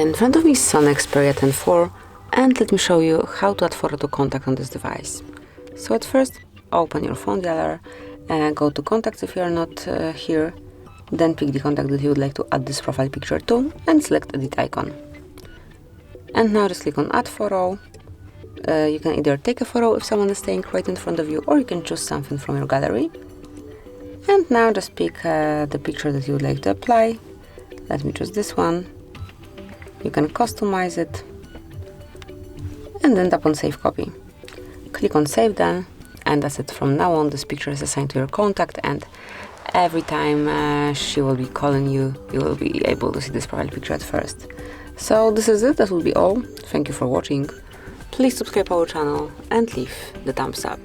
In front of me is Sony Xperia 10.4 and let me show you how to add photo to contact on this device. So at first, open your phone dialer, go to contacts if you are not here, then pick the contact that you would like to add this profile picture to and select edit icon. And now just click on add photo. You can either take a photo if someone is staying right in front of you, or you can choose something from your gallery. And now just pick the picture that you would like to apply. Let me choose this one. You can customize it and then tap on save copy. Click on save then, and that's it. From now on this picture is assigned to your contact, and every time she will be calling you, you will be able to see this profile picture at first. So this is it, that will be all. Thank you for watching. Please subscribe our channel and leave the thumbs up.